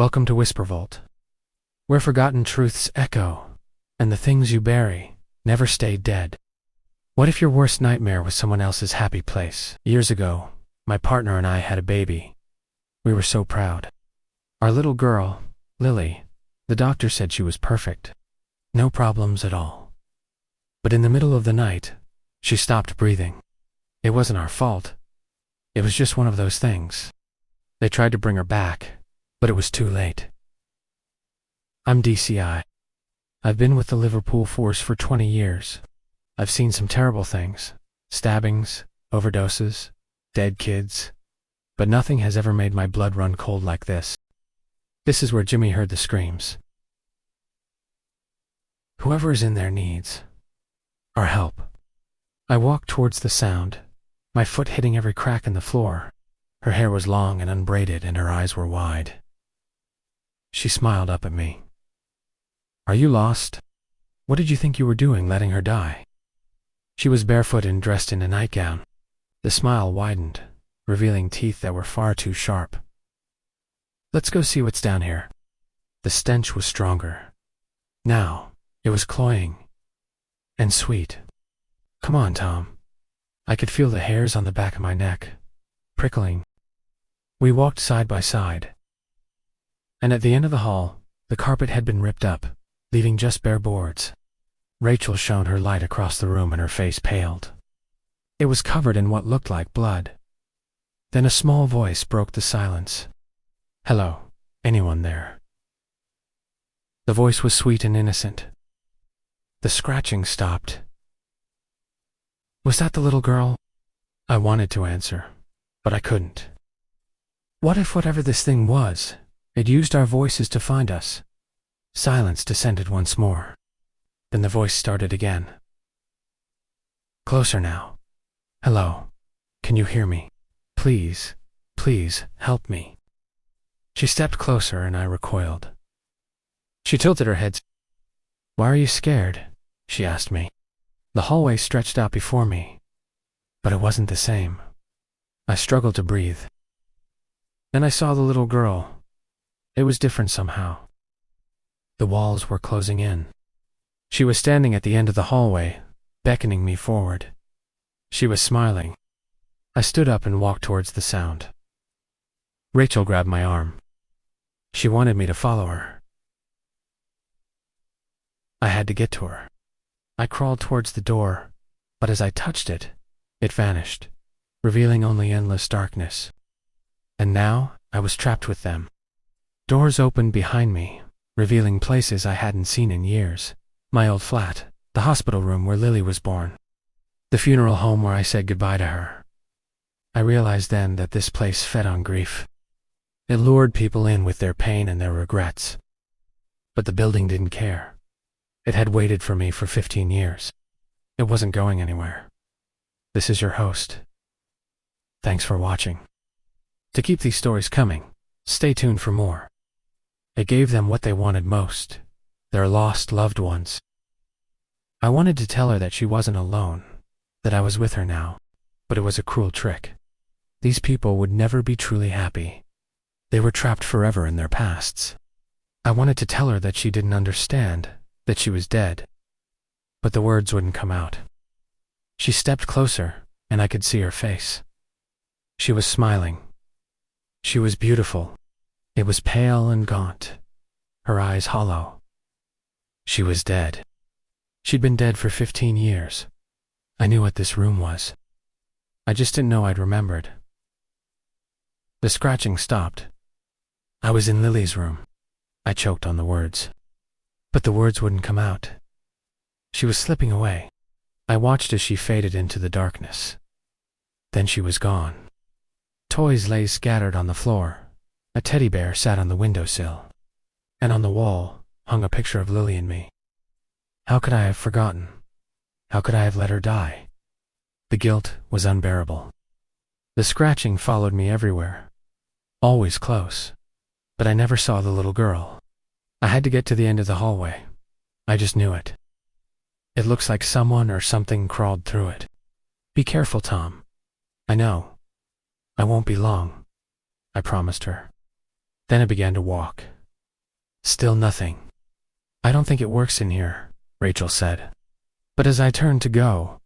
Welcome to Whisper Vault, where forgotten truths echo, and the things you bury never stay dead. What if your worst nightmare was someone else's happy place? Years ago, my partner and I had a baby. We were so proud. Our little girl, Lily, the doctor said she was perfect. No problems at all. But in the middle of the night, she stopped breathing. It wasn't our fault. It was just one of those things. They tried to bring her back, but it was too late. I'm DCI. I've been with the Liverpool Force for 20 years. I've seen some terrible things. Stabbings, overdoses, dead kids. But nothing has ever made my blood run cold like this. This is where Jimmy heard the screams. Whoever is in there needs our help. I walked towards the sound, my foot hitting every crack in the floor. Her hair was long and unbraided, and her eyes were wide. She smiled up at me. Are you lost? What did you think you were doing, letting her die? She was barefoot and dressed in a nightgown. The smile widened, revealing teeth that were far too sharp. Let's go see what's down here. The stench was stronger. Now, it was cloying and sweet. Come on, Tom. I could feel the hairs on the back of my neck, prickling. We walked side by side. And at the end of the hall, the carpet had been ripped up, leaving just bare boards. Rachel shone her light across the room and her face paled. It was covered in what looked like blood. Then a small voice broke the silence. Hello, anyone there? The voice was sweet and innocent. The scratching stopped. Was that the little girl? I wanted to answer, but I couldn't. What if whatever this thing was, it used our voices to find us? Silence descended once more. Then the voice started again. Closer now. Hello. Can you hear me? Please, please, help me. She stepped closer and I recoiled. She tilted her head. Why are you scared? She asked me. The hallway stretched out before me, but it wasn't the same. I struggled to breathe. Then I saw the little girl. It was different somehow. The walls were closing in. She was standing at the end of the hallway, beckoning me forward. She was smiling. I stood up and walked towards the sound. Rachel grabbed my arm. She wanted me to follow her. I had to get to her. I crawled towards the door, but as I touched it, it vanished, revealing only endless darkness. And now I was trapped with them. Doors opened behind me, revealing places I hadn't seen in years. My old flat, the hospital room where Lily was born, the funeral home where I said goodbye to her. I realized then that this place fed on grief. It lured people in with their pain and their regrets. But the building didn't care. It had waited for me for 15 years. It wasn't going anywhere. This is your host. Thanks for watching. To keep these stories coming, stay tuned for more. It gave them what they wanted most, their lost loved ones. I wanted to tell her that she wasn't alone, that I was with her now, but it was a cruel trick. These people would never be truly happy. They were trapped forever in their pasts. I wanted to tell her that she didn't understand, that she was dead, but the words wouldn't come out. She stepped closer, and I could see her face. She was smiling. She was beautiful. It was pale and gaunt, her eyes hollow. She was dead. She'd been dead for 15 years. I knew what this room was. I just didn't know I'd remembered. The scratching stopped. I was in Lily's room. I choked on the words. But the words wouldn't come out. She was slipping away. I watched as she faded into the darkness. Then she was gone. Toys lay scattered on the floor. A teddy bear sat on the windowsill. And on the wall hung a picture of Lily and me. How could I have forgotten? How could I have let her die? The guilt was unbearable. The scratching followed me everywhere. Always close. But I never saw the little girl. I had to get to the end of the hallway. I just knew it. It looks like someone or something crawled through it. Be careful, Tom. I know. I won't be long. I promised her. Then I began to walk. Still nothing. "I don't think it works in here," Rachel said. But as I turned to go,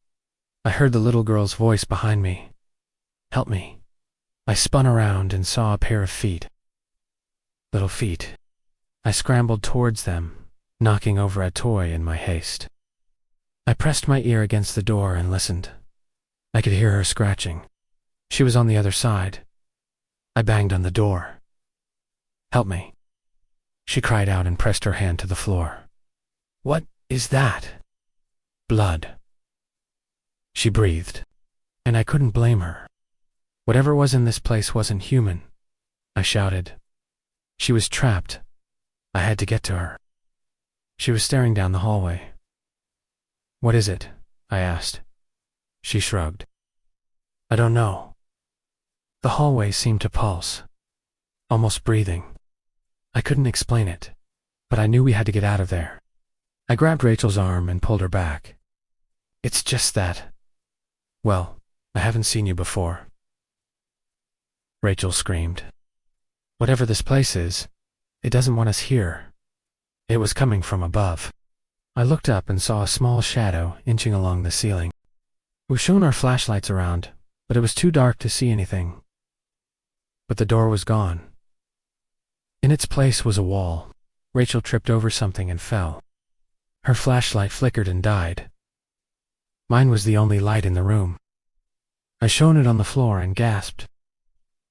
I heard the little girl's voice behind me. "Help me." I spun around and saw a pair of feet. Little feet. I scrambled towards them, knocking over a toy in my haste. I pressed my ear against the door and listened. I could hear her scratching. She was on the other side. I banged on the door. "Help me," she cried out and pressed her hand to the floor. "What is that?" "Blood," she breathed, and I couldn't blame her. Whatever was in this place wasn't human, I shouted. She was trapped. I had to get to her. She was staring down the hallway. "What is it?" I asked. She shrugged. "I don't know." The hallway seemed to pulse, almost breathing. I couldn't explain it, but I knew we had to get out of there. I grabbed Rachel's arm and pulled her back. "It's just that, well, I haven't seen you before." Rachel screamed. "Whatever this place is, it doesn't want us here." It was coming from above. I looked up and saw a small shadow inching along the ceiling. We shone our flashlights around, but it was too dark to see anything. But the door was gone. In its place was a wall. Rachel tripped over something and fell. Her flashlight flickered and died. Mine was the only light in the room. I shone it on the floor and gasped.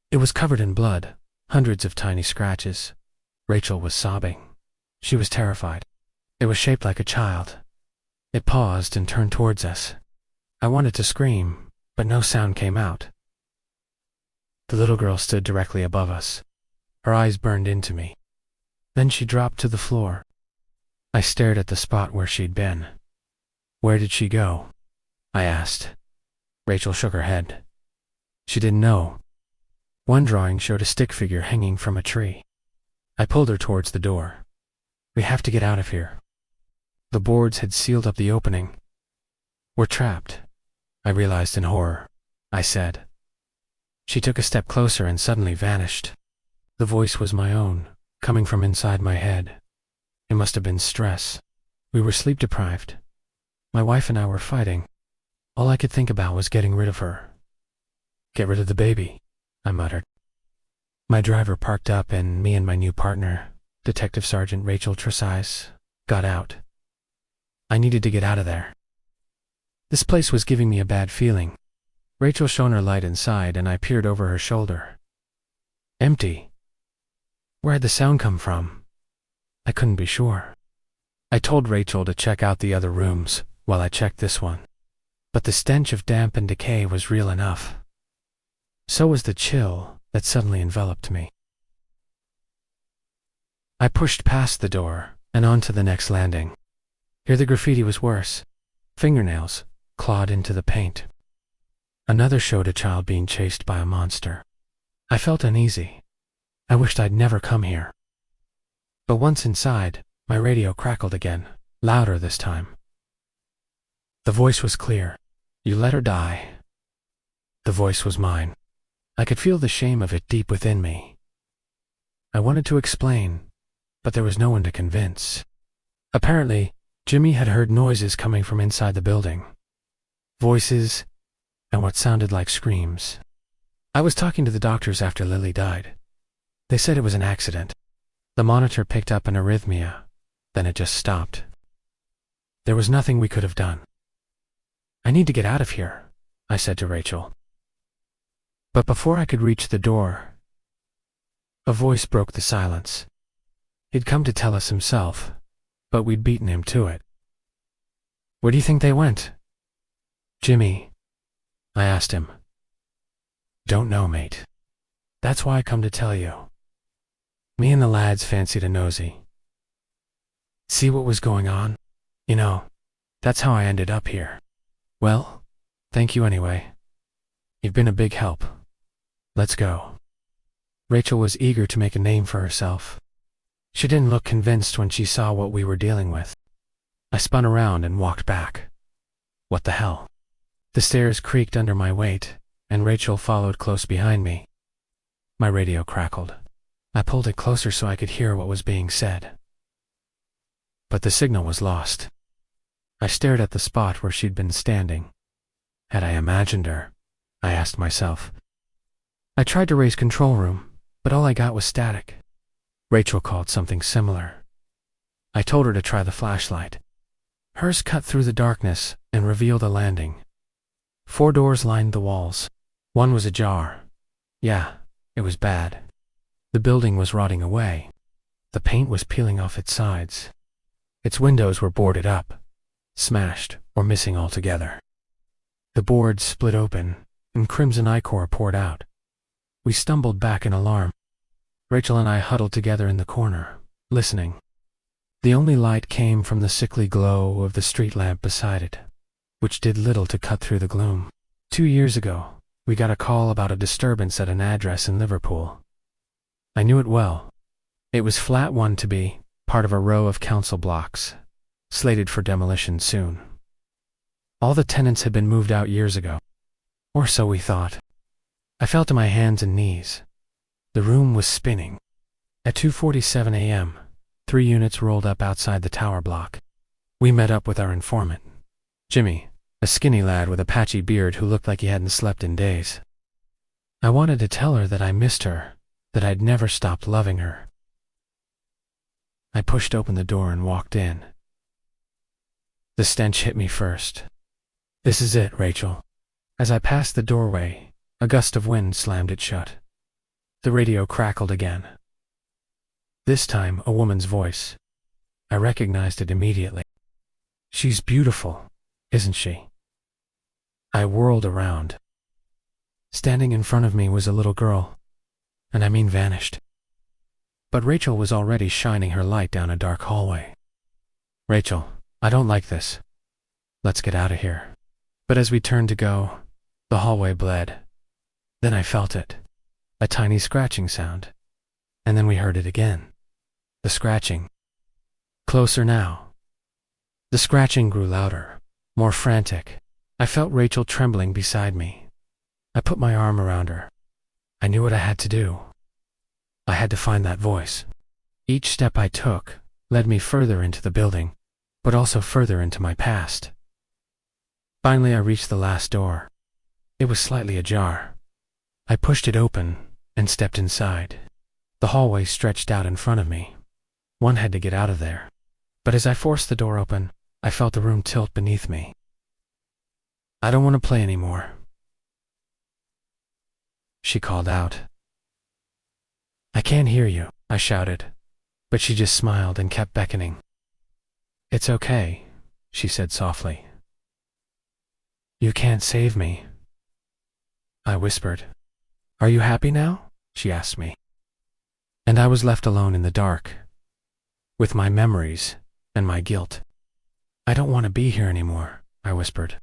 It was covered in blood, hundreds of tiny scratches. Rachel was sobbing. She was terrified. It was shaped like a child. It paused and turned towards us. I wanted to scream, but no sound came out. The little girl stood directly above us. Her eyes burned into me. Then she dropped to the floor. I stared at the spot where she'd been. "Where did she go?" I asked. Rachel shook her head. She didn't know. One drawing showed a stick figure hanging from a tree. I pulled her towards the door. "We have to get out of here." The boards had sealed up the opening. "We're trapped," I realized in horror. I said. She took a step closer and suddenly vanished. The voice was my own, coming from inside my head. It must have been stress. We were sleep-deprived. My wife and I were fighting. All I could think about was getting rid of her. "Get rid of the baby," I muttered. My driver parked up and me and my new partner, Detective Sergeant Rachel Tresize, got out. I needed to get out of there. This place was giving me a bad feeling. Rachel shone her light inside and I peered over her shoulder. Empty. Where had the sound come from? I couldn't be sure. I told Rachel to check out the other rooms while I checked this one. But the stench of damp and decay was real enough. So was the chill that suddenly enveloped me. I pushed past the door and onto the next landing. Here the graffiti was worse. Fingernails clawed into the paint. Another showed a child being chased by a monster. I felt uneasy. I wished I'd never come here. But once inside, my radio crackled again, louder this time. The voice was clear. "You let her die." The voice was mine. I could feel the shame of it deep within me. I wanted to explain, but there was no one to convince. Apparently, Jimmy had heard noises coming from inside the building. Voices, and what sounded like screams. I was talking to the doctors after Lily died. They said it was an accident. The monitor picked up an arrhythmia, then it just stopped. There was nothing we could have done. "I need to get out of here," I said to Rachel. But before I could reach the door, a voice broke the silence. He'd come to tell us himself, but we'd beaten him to it. "Where do you think they went?" "Jimmy," I asked him. "Don't know, mate. That's why I come to tell you." Me and the lads fancied a nosy. See what was going on? You know, that's how I ended up here. "Well, thank you anyway. You've been a big help. Let's go." Rachel was eager to make a name for herself. She didn't look convinced when she saw what we were dealing with. I spun around and walked back. What the hell? The stairs creaked under my weight, and Rachel followed close behind me. My radio crackled. I pulled it closer so I could hear what was being said. But the signal was lost. I stared at the spot where she'd been standing. Had I imagined her? I asked myself. I tried to raise control room, but all I got was static. Rachel called something similar. I told her to try the flashlight. Hers cut through the darkness and revealed a landing. 4 doors lined the walls. One was ajar. Yeah, it was bad. The building was rotting away. The paint was peeling off its sides. Its windows were boarded up, smashed, or missing altogether. The boards split open, and crimson ichor poured out. We stumbled back in alarm. Rachel and I huddled together in the corner, listening. The only light came from the sickly glow of the street lamp beside it, which did little to cut through the gloom. 2 years ago, we got a call about a disturbance at an address in Liverpool. I knew it well. It was Flat 1 to be, part of a row of council blocks, slated for demolition soon. All the tenants had been moved out years ago. Or so we thought. I fell to my hands and knees. The room was spinning. At 2:47 a.m., 3 units rolled up outside the tower block. We met up with our informant, Jimmy, a skinny lad with a patchy beard who looked like he hadn't slept in days. I wanted to tell her that I missed her, that I'd never stopped loving her. I pushed open the door and walked in. The stench hit me first. "This is it, Rachel." As I passed the doorway, a gust of wind slammed it shut. The radio crackled again. This time, a woman's voice. I recognized it immediately. "She's beautiful, isn't she?" I whirled around. Standing in front of me was a little girl, and I mean vanished. But Rachel was already shining her light down a dark hallway. "Rachel, I don't like this. Let's get out of here." But as we turned to go, the hallway bled. Then I felt it, a tiny scratching sound. And then we heard it again. The scratching. Closer now. The scratching grew louder, more frantic. I felt Rachel trembling beside me. I put my arm around her. I knew what I had to do. I had to find that voice. Each step I took led me further into the building, but also further into my past. Finally, I reached the last door. It was slightly ajar. I pushed it open and stepped inside. The hallway stretched out in front of me. One had to get out of there. But as I forced the door open, I felt the room tilt beneath me. "I don't want to play anymore," she called out. "I can't hear you," I shouted, but she just smiled and kept beckoning. "It's okay," she said softly. "You can't save me," I whispered. "Are you happy now?" she asked me. And I was left alone in the dark, with my memories and my guilt. "I don't want to be here anymore," I whispered.